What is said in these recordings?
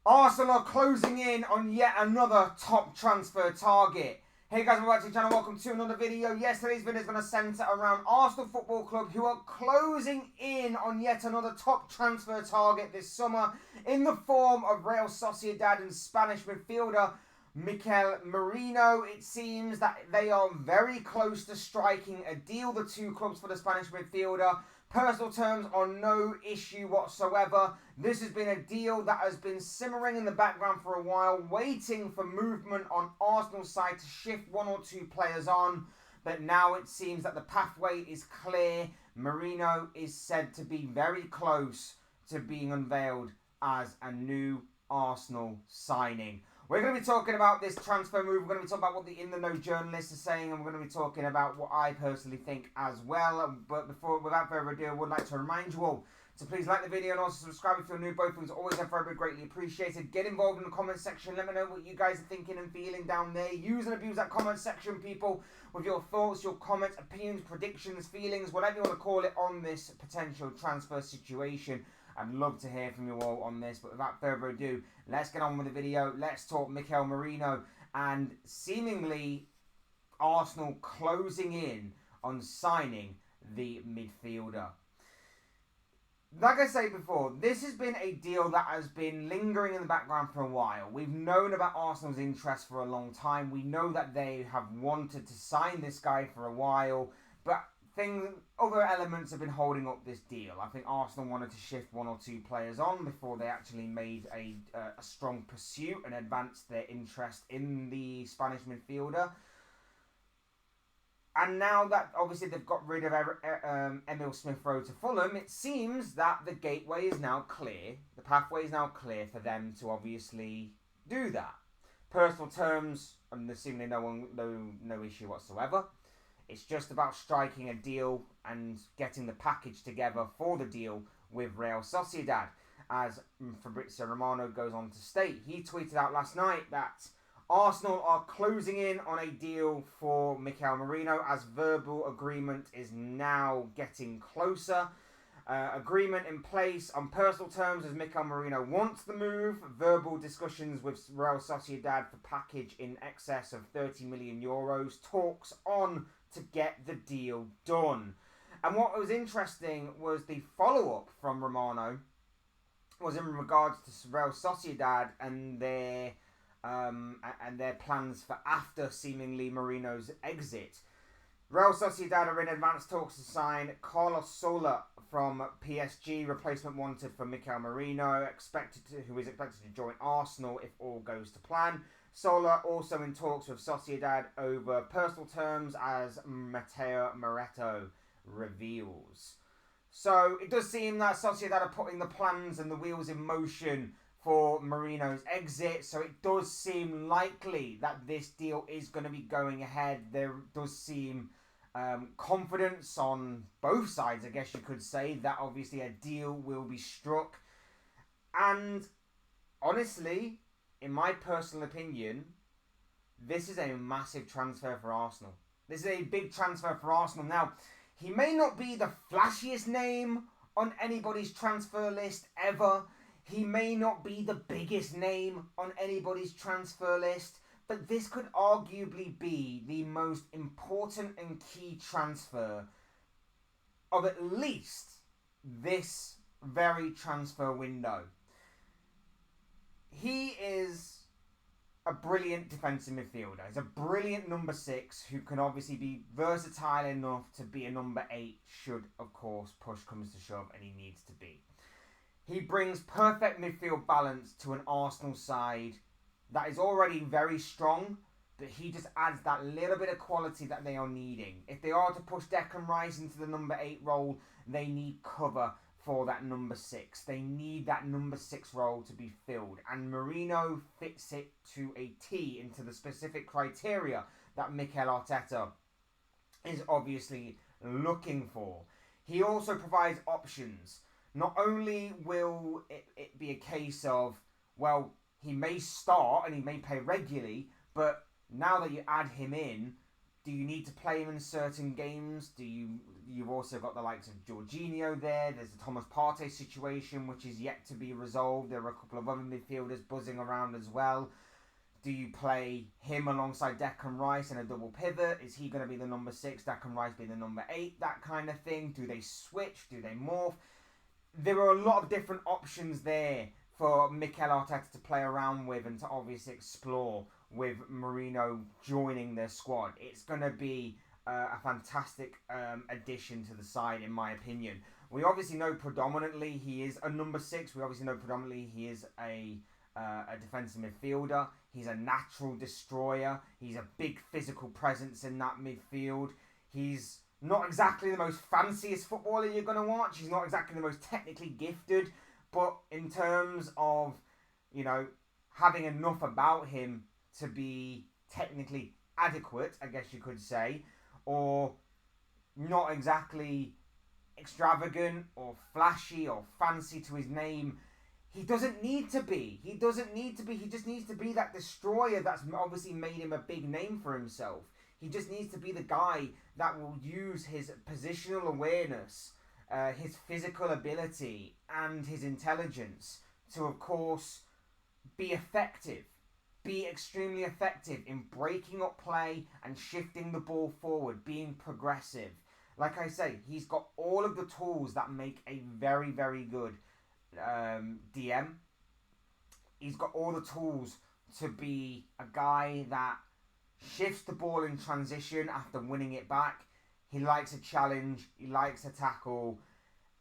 Arsenal are closing in on yet another top transfer target. Hey guys, welcome back to the channel. Welcome to another video. Yes, today's video is going to centre around Arsenal Football Club, who are closing in on yet another top transfer target this summer in the form of Real Sociedad and Spanish midfielder Mikel Merino. It seems that they are very close to striking a deal, the two clubs, for the Spanish midfielder. Personal terms are no issue whatsoever. This has been a deal that has been simmering in the background for a while, waiting for movement on Arsenal's side to shift one or two players on. But now it seems that the pathway is clear. Merino is said to be very close to being unveiled as a new Arsenal signing. We're going to be talking about this transfer move. We're going to be talking about what the In The Know journalists are saying, and we're going to be talking about what I personally think as well. But without further ado, I would like to remind you all to please like the video and also subscribe if you're new. Both things are always and very greatly appreciated. Get involved in the comment section. Let me know what you guys are thinking and feeling down there. Use and abuse that comment section, people, with your thoughts, your comments, opinions, predictions, feelings, whatever you want to call it, on this potential transfer situation. I'd love to hear from you all on this, but without further ado, let's get on with the video. Let's talk Mikel Merino and seemingly Arsenal closing in on signing the midfielder. Like I said before, this has been a deal that has been lingering in the background for a while. We've known about Arsenal's interest for a long time. We know that they have wanted to sign this guy for a while, but other elements have been holding up this deal. I think Arsenal wanted to shift one or two players on before they actually made a strong pursuit and advanced their interest in the Spanish midfielder. And now that obviously they've got rid of Emil Smith-Rowe to Fulham, it seems that the gateway is now clear. The pathway is now clear for them to obviously do that. Personal terms, and there's seemingly no issue whatsoever. It's just about striking a deal and getting the package together for the deal with Real Sociedad. As Fabrizio Romano goes on to state, he tweeted out last night that Arsenal are closing in on a deal for Mikel Merino as verbal agreement is now getting closer. Agreement in place on personal terms as Mikel Merino wants the move. Verbal discussions with Real Sociedad for package in excess of 30 million euros. Talks on to get the deal done. And what was interesting was the follow-up from Romano was in regards to Real Sociedad and their plans for after seemingly Merino's exit. Real Sociedad are in advanced talks to sign Carlos Soler from PSG, replacement wanted for Mikel Merino, who is expected to join Arsenal if all goes to plan. Soler also in talks with Sociedad over personal terms, as Matteo Moretto reveals. So it does seem that Sociedad are putting the plans and the wheels in motion for Merino's exit. So it does seem likely that this deal is going to be going ahead. There does seem confidence on both sides, I guess you could say, that obviously a deal will be struck. And honestly, in my personal opinion, this is a massive transfer for Arsenal. This is a big transfer for Arsenal. Now, he may not be the flashiest name on anybody's transfer list ever. He may not be the biggest name on anybody's transfer list. But this could arguably be the most important and key transfer of at least this very transfer window. He is a brilliant defensive midfielder. He's a brilliant number 6 who can obviously be versatile enough to be a number 8 should, of course, push comes to shove and he needs to be. He brings perfect midfield balance to an Arsenal side that is already very strong, but he just adds that little bit of quality that they are needing. If they are to push Declan Rice into the number 8 role, they need cover for that number 6. They need that number 6 role to be filled. And Merino fits it to a T into the specific criteria that Mikel Arteta is obviously looking for. He also provides options. Not only will it be a case of, well, he may start and he may play regularly, but now that you add him in, do you need to play him in certain games? Do you you've also got the likes of Jorginho there. There's the Thomas Partey situation, which is yet to be resolved. There are a couple of other midfielders buzzing around as well. Do you play him alongside Declan Rice in a double pivot? Is he going to be the number 6, Declan Rice being the number 8? That kind of thing. Do they switch? Do they morph? There are a lot of different options there for Mikel Arteta to play around with and to obviously explore with Merino joining their squad. It's going to be a fantastic addition to the side, in my opinion. We obviously know predominantly he is a number 6. We obviously know predominantly he is a defensive midfielder. He's a natural destroyer. He's a big physical presence in that midfield. He's not exactly the most fanciest footballer you're going to watch. He's not exactly the most technically gifted. But in terms of, having enough about him to be technically adequate, I guess you could say, or not exactly extravagant or flashy or fancy to his name, he doesn't need to be. He just needs to be that destroyer that's obviously made him a big name for himself. He just needs to be the guy that will use his positional awareness, his physical ability, and his intelligence to, of course, be effective. Be extremely effective in breaking up play and shifting the ball forward, being progressive. Like I say, he's got all of the tools that make a very, very good DM. He's got all the tools to be a guy that shifts the ball in transition after winning it back. He likes a challenge, he likes a tackle,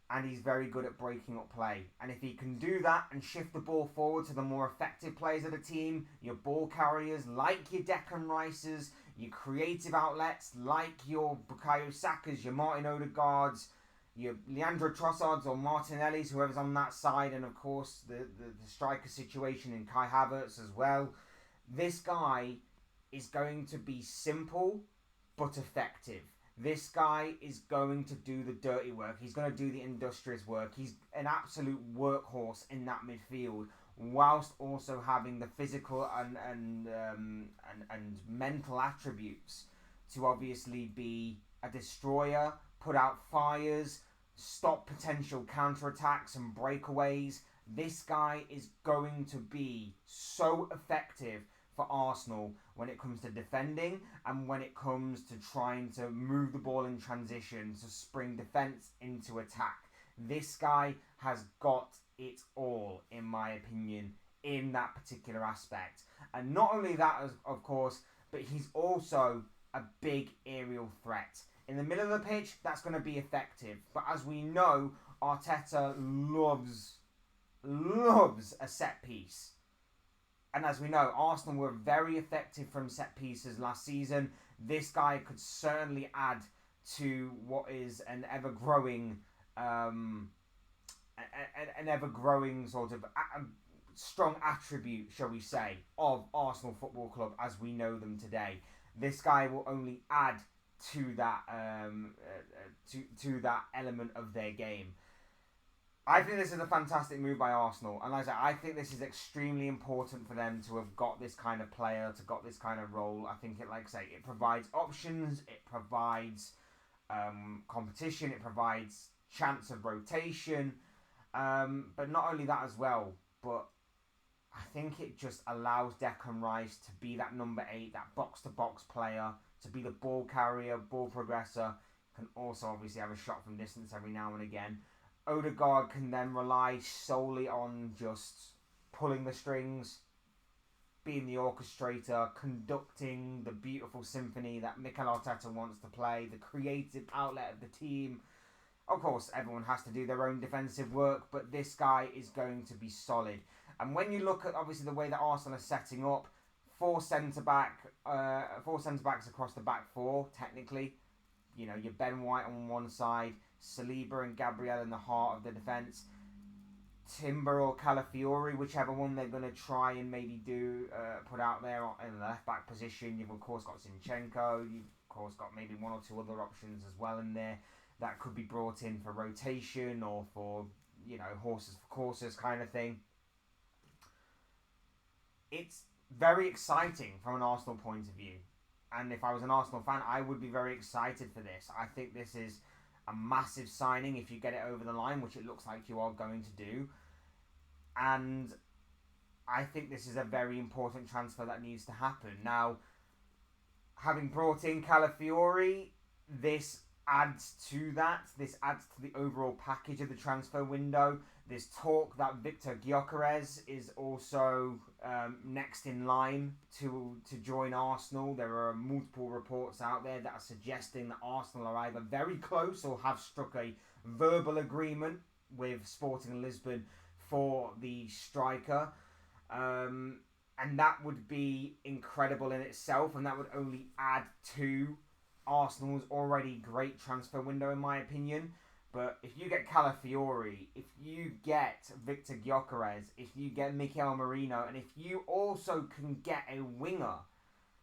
and he's very good at breaking up play. And if he can do that and shift the ball forward to the more effective players of the team, your ball carriers like your Declan Rices, your creative outlets like your Bukayo Sakas, your Martin Odegaards, your Leandro Trossards or Martinelli's, whoever's on that side, and of course the striker situation in Kai Havertz as well. This guy is going to be simple but effective. This guy is going to do the dirty work. He's going to do the industrious work. He's an absolute workhorse in that midfield, whilst also having the physical and mental attributes to obviously be a destroyer, put out fires, stop potential counterattacks and breakaways. This guy is going to be so effective for Arsenal when it comes to defending and when it comes to trying to move the ball in transition to spring defence into attack. This guy has got it all, in my opinion, in that particular aspect. And not only that, of course, but he's also a big aerial threat. In the middle of the pitch, that's going to be effective. But as we know, Arteta loves a set piece. And as we know, Arsenal were very effective from set pieces last season. This guy could certainly add to what is an ever-growing sort of strong attribute, shall we say, of Arsenal Football Club as we know them today. This guy will only add to that to that element of their game. I think this is a fantastic move by Arsenal, and like I said, I think this is extremely important for them to have got this kind of player, to got this kind of role. I think it, like I say, it provides options, it provides competition, it provides chance of rotation, but not only that as well, but I think it just allows Declan Rice to be that number 8, that box-to-box player, to be the ball carrier, ball progressor, can also obviously have a shot from distance every now and again. Odegaard can then rely solely on just pulling the strings, being the orchestrator, conducting the beautiful symphony that Mikel Arteta wants to play, the creative outlet of the team. Of course, everyone has to do their own defensive work, but this guy is going to be solid. And when you look at obviously the way that Arsenal are setting up, four centre backs across the back four, technically. You know, your Ben White on one side, Saliba and Gabriel in the heart of the defence, Timber or Calafiori, whichever one they're going to try and maybe put out there in the left back position. You've of course got Zinchenko. You've of course got maybe one or two other options as well in there that could be brought in for rotation or for, you know, horses for courses kind of thing. It's very exciting from an Arsenal point of view. And if I was an Arsenal fan, I would be very excited for this. I think this is a massive signing if you get it over the line, which it looks like you are going to do. And I think this is a very important transfer that needs to happen. Now, having brought in Calafiori, this adds to that. This adds to the overall package of the transfer window. There's talk that Victor Gyökeres is also next in line to join Arsenal. There are multiple reports out there that are suggesting that Arsenal are either very close or have struck a verbal agreement with Sporting Lisbon for the striker. And that would be incredible in itself, and that would only add to Arsenal's already great transfer window, in my opinion. But if you get Calafiori, if you get Victor Gyökeres, if you get Mikel Merino, and if you also can get a winger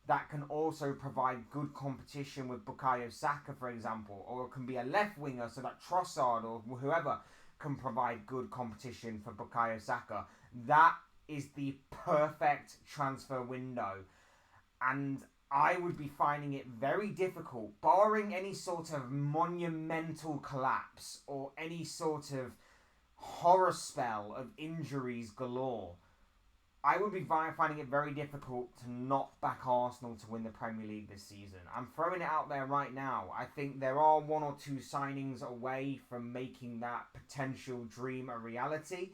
that can also provide good competition with Bukayo Saka, for example, or it can be a left winger so that Trossard or whoever can provide good competition for Bukayo Saka, that is the perfect transfer window. And I would be finding it very difficult, barring any sort of monumental collapse or any sort of horror spell of injuries galore. I would be finding it very difficult to knock back Arsenal to win the Premier League this season. I'm throwing it out there right now. I think there are one or two signings away from making that potential dream a reality.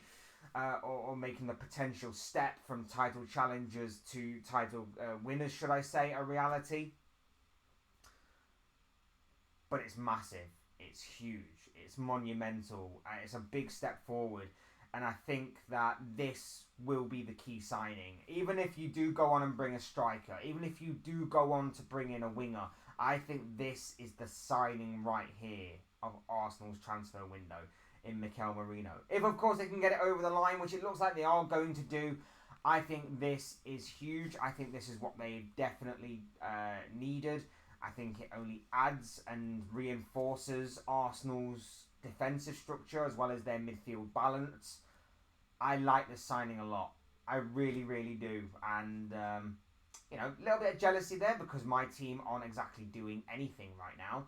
Or making the potential step from title challengers to title winners, should I say, a reality. But it's massive. It's huge. It's monumental. It's a big step forward. And I think that this will be the key signing. Even if you do go on and bring a striker, even if you do go on to bring in a winger, I think this is the signing right here of Arsenal's transfer window in Mikel Merino. If, of course, they can get it over the line, which it looks like they are going to do, I think this is huge. I think this is what they definitely needed. I think it only adds and reinforces Arsenal's defensive structure as well as their midfield balance. I like this signing a lot. I really, really do. And, a little bit of jealousy there because my team aren't exactly doing anything right now.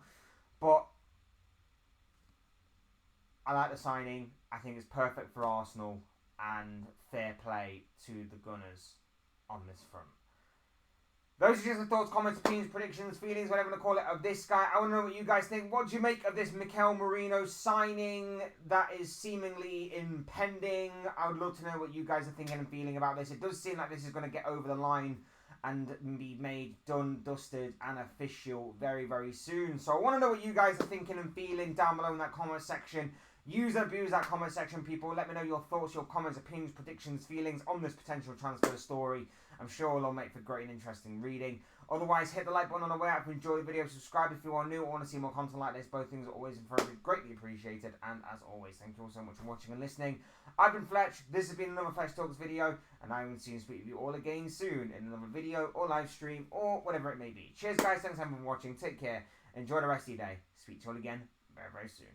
But I like the signing. I think it's perfect for Arsenal and fair play to the Gunners on this front. Those are just the thoughts, comments, opinions, predictions, feelings, whatever you want to call it, of this guy. I want to know what you guys think. What do you make of this Mikel Merino signing that is seemingly impending? I would love to know what you guys are thinking and feeling about this. It does seem like this is going to get over the line and be made done, dusted, and official very, very soon. So I want to know what you guys are thinking and feeling down below in that comment section. Use and abuse that comment section, people. Let me know your thoughts, your comments, opinions, predictions, feelings on this potential transfer story. I'm sure it'll make for great and interesting reading. Otherwise, hit the like button on the way out if you enjoyed the video. Subscribe if you are new or want to see more content like this. Both things are always and forever greatly appreciated. And as always, thank you all so much for watching and listening. I've been Fletch. This has been another Fletch Talks video. And I will see you and speak with you all again soon in another video or live stream or whatever it may be. Cheers, guys. Thanks for watching. Take care. Enjoy the rest of your day. Speak to you all again very, very soon.